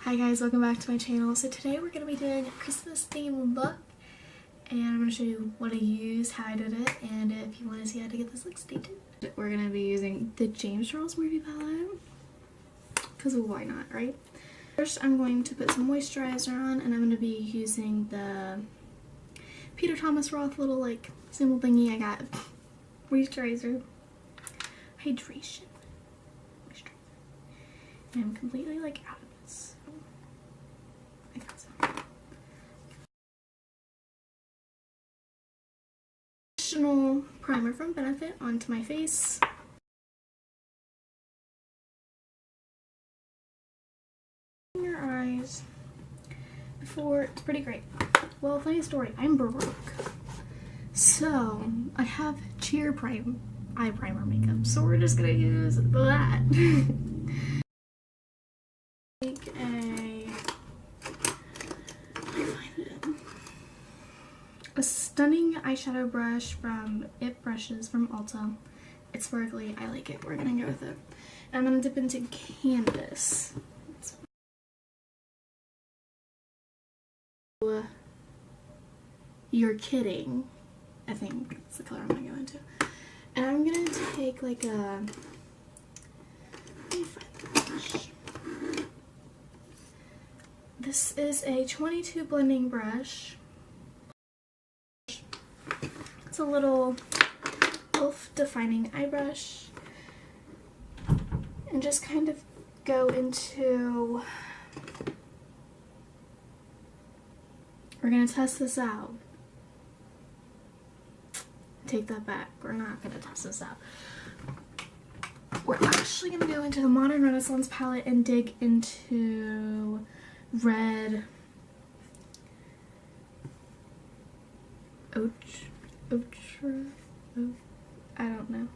Hi guys, welcome back to my channel. So today we're going to be doing a Christmas themed look, and I'm going to show you what I used, how I did it, and if you want to see how to get this look, stay tuned. We're going to be using the James Charles Morphe palette, because why not, right? First I'm going to put some moisturizer on, and I'm going to be using the Peter Thomas Roth little like symbol thingy I got. Moisturizer. Hydration. And I'm completely like out of this. I got some additional primer from Benefit onto my face. In your eyes. Before, it's pretty great. Well, funny story, I'm Baroque. So, I have Cheer eye primer makeup, so we're just gonna use that. Take a stunning eyeshadow brush from It Brushes from Ulta. It's sparkly, I like it, we're gonna go with it. And I'm gonna dip into Canvas. You're Kidding, I think that's the color I'm gonna go into. And I'm gonna take like a, let me find the brush. This is a 22 blending brush. It's a little elf defining eye brush. And just kind of go into, we're gonna test this out. Take that back, we're not gonna test this out. We're actually gonna go into the Modern Renaissance palette and dig into red ochre, I don't know.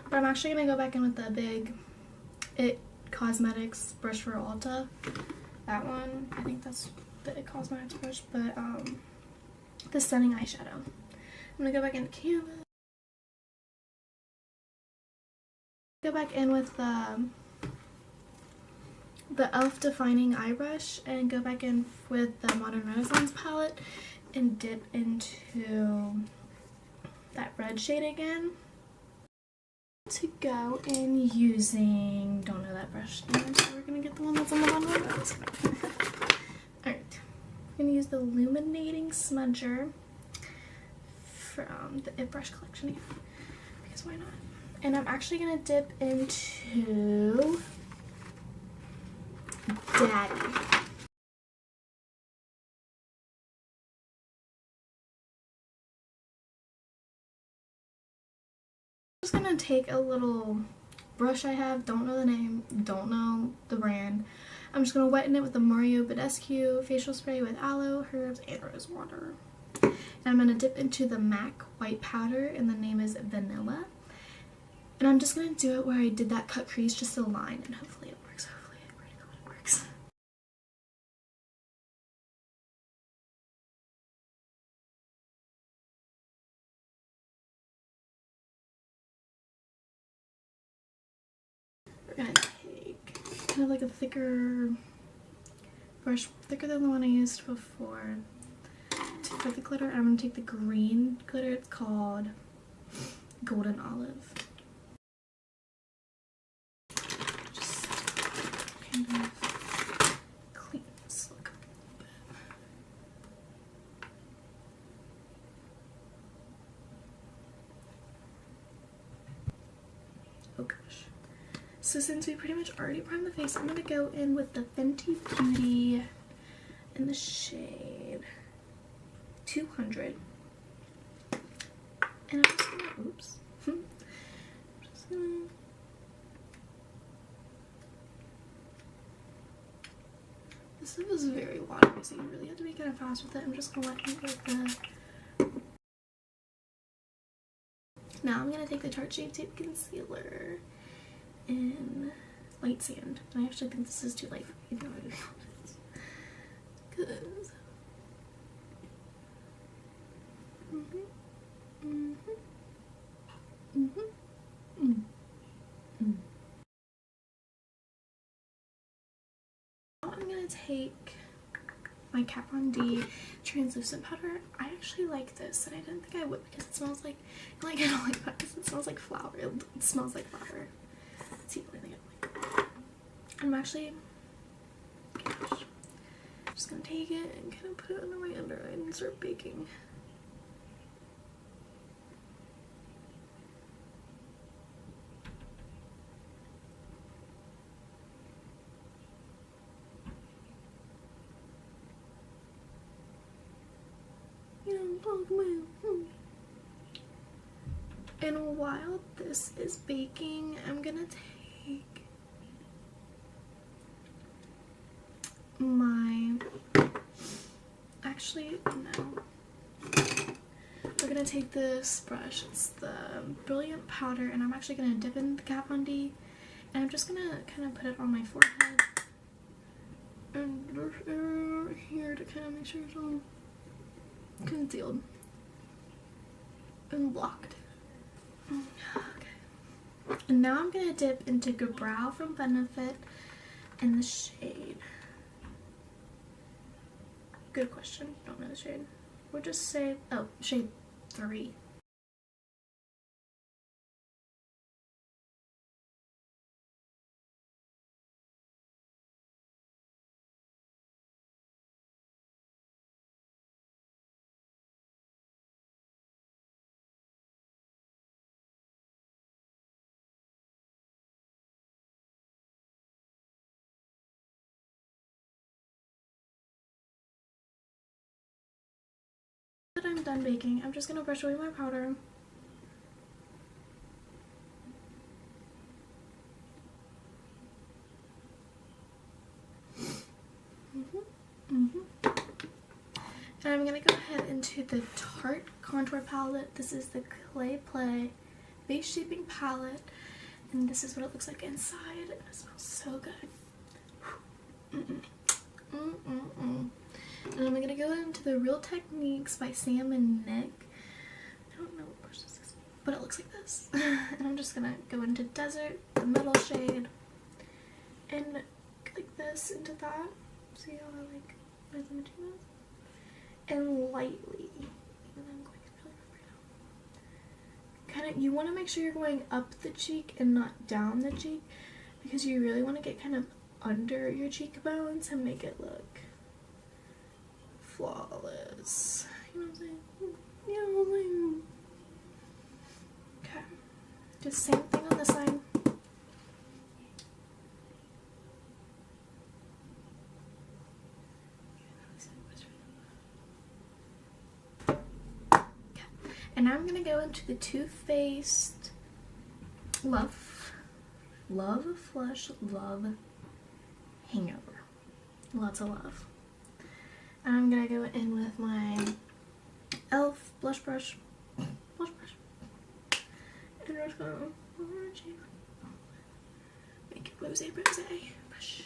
But I'm actually going to go back in with the big It Cosmetics brush for Ulta. That one, I think that's the It Cosmetics brush, but the stunning eyeshadow. I'm going to go back into Canvas. Go back in with the elf defining eye brush and go back in with the Modern Renaissance palette and dip into that red shade again. To go in using, don't know that brush name, so we're gonna get the one that's on the bottom of the nose. Alright, I'm gonna use the Illuminating Smudger from the It Brush collection again, because why not? And I'm actually gonna dip into Daddy. I'm just gonna take a little brush I have, don't know the name, don't know the brand. I'm just gonna weten it with the Mario Badescu facial spray with aloe, herbs, and rose water. And I'm gonna dip into the MAC white powder, and the name is Vanilla. And I'm just gonna do it where I did that cut crease, just a line, and hopefully it works. Hopefully I pray to God it works. We're gonna take kind of like a thicker brush, thicker than the one I used before, for the glitter. I'm gonna take the green glitter. It's called Golden Olive. kind of clean this look up a little bit. Oh gosh. So since we pretty much already primed the face, I'm gonna go in with the Fenty Beauty in the shade 200. And I'm just gonna, oops. I'm just gonna, this stuff is very watery, so you really have to be kind of fast with it. I'm just gonna wet it with the, now I'm gonna take the Tarte Shape Tape Concealer in Light Sand. And I actually think this is too light for me, to be honest. Cause Now I'm gonna take my Kat Von D translucent powder. I actually like this, and I didn't think I would because it smells like I don't like that because it smells like flour. It smells like flour. Let's see what I think I like. I'm actually, gosh, just gonna take it and kind of put it under my under eye and start baking. And while this is baking, I'm gonna take my, actually no, we're gonna take this brush, it's the Brilliant Powder, and I'm actually gonna dip in the Kat Von D, and I'm just gonna kind of put it on my forehead and here to kind of make sure it's all concealed and blocked. Okay. And now I'm gonna dip into Good Brow from Benefit in the shade. Good question. Don't know the shade. We'll just say, oh, shade 3. That I'm done baking, I'm just gonna brush away my powder. And I'm gonna go ahead into the Tarte contour palette. This is the Clay Play Face Shaping Palette, and this is what it looks like inside. And it smells so good. And I'm gonna go into the Real Techniques by Sam and Nick. I don't know what brush this is, but it looks like this. And I'm just gonna go into Desert, the middle shade, and like this into that. See how I like my imaging this? And lightly, even though I'm going really rough right now. Kind of, you want to make sure you're going up the cheek and not down the cheek, because you really want to get kind of under your cheekbones and make it look flawless. You know what I'm saying? You know what I'm saying? Okay. Just same thing on this side. And now I'm gonna go into the Too Faced Love Flush Love Hangover. Lots of love. And I'm gonna go in with my e.l.f. blush brush. And I'm just gonna make it rose brush.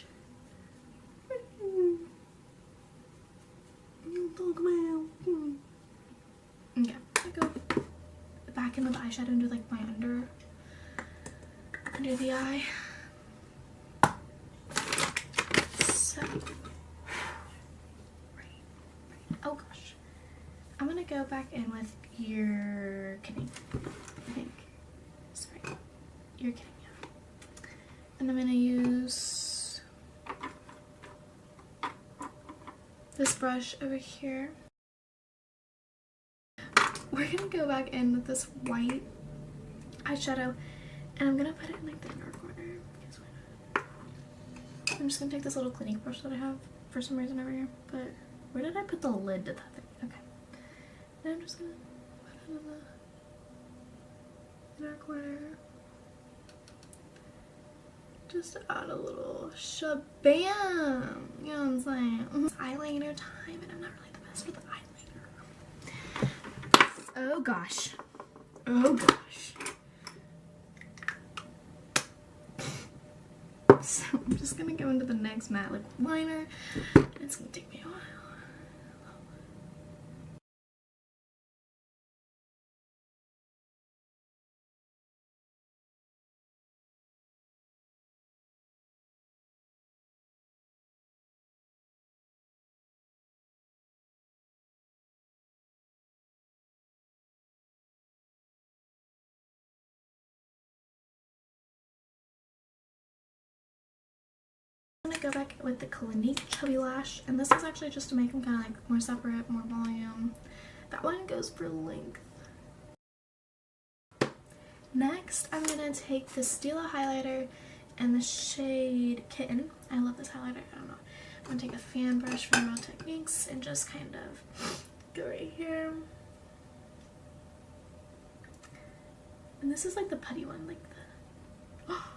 Okay, I go back in with the eyeshadow into like my under the eye. So, right. Oh gosh, I'm gonna go back in with You're Kidding. I think. Sorry, You're Kidding. Yeah. And I'm gonna use this brush over here. We're gonna go back in with this white eyeshadow, and I'm gonna put it in like the inner corner. I'm just gonna take this little Clinique brush that I have for some reason over here. But where did I put the lid to that thing? Okay. Then I'm just gonna put it in the inner corner. Just add a little shabam. You know what I'm saying? It's eyeliner time, and I'm not really the best with eyeliner. Oh gosh. Oh gosh. So I'm just gonna go into the next matte liquid liner, and it's gonna take me a while. I'm gonna go back with the Clinique Chubby Lash, and this is actually just to make them kind of like more separate, more volume. That one goes for length. Next, I'm gonna take the Stila highlighter and the shade Kitten. I love this highlighter. I don't know. I'm gonna take a fan brush from Real Techniques and just kind of go right here. And this is like the putty one, like the. Oh,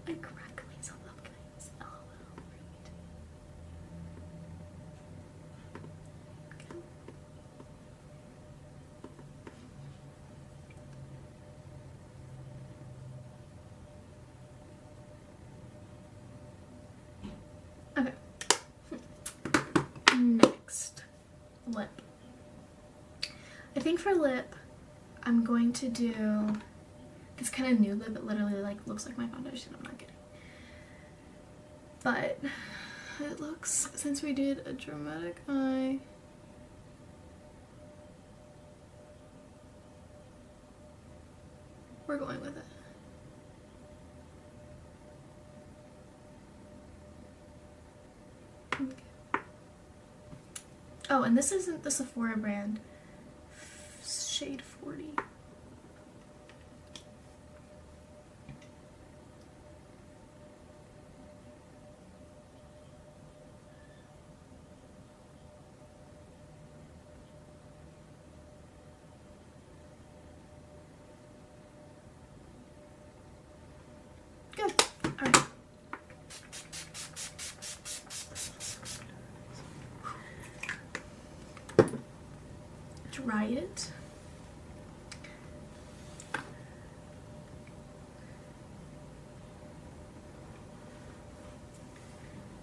I crack myself up, guys. LOL. Okay. Next, lip. I think for lip, I'm going to do this kind of nude lip. It literally like looks like my foundation. I'm not kidding. But it looks, since we did a dramatic eye, we're going with it. Okay. Oh, and this isn't the Sephora brand. Shade 40. Good. Alright. Dry it.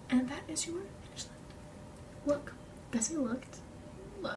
And that is your finished look. Guess who looked?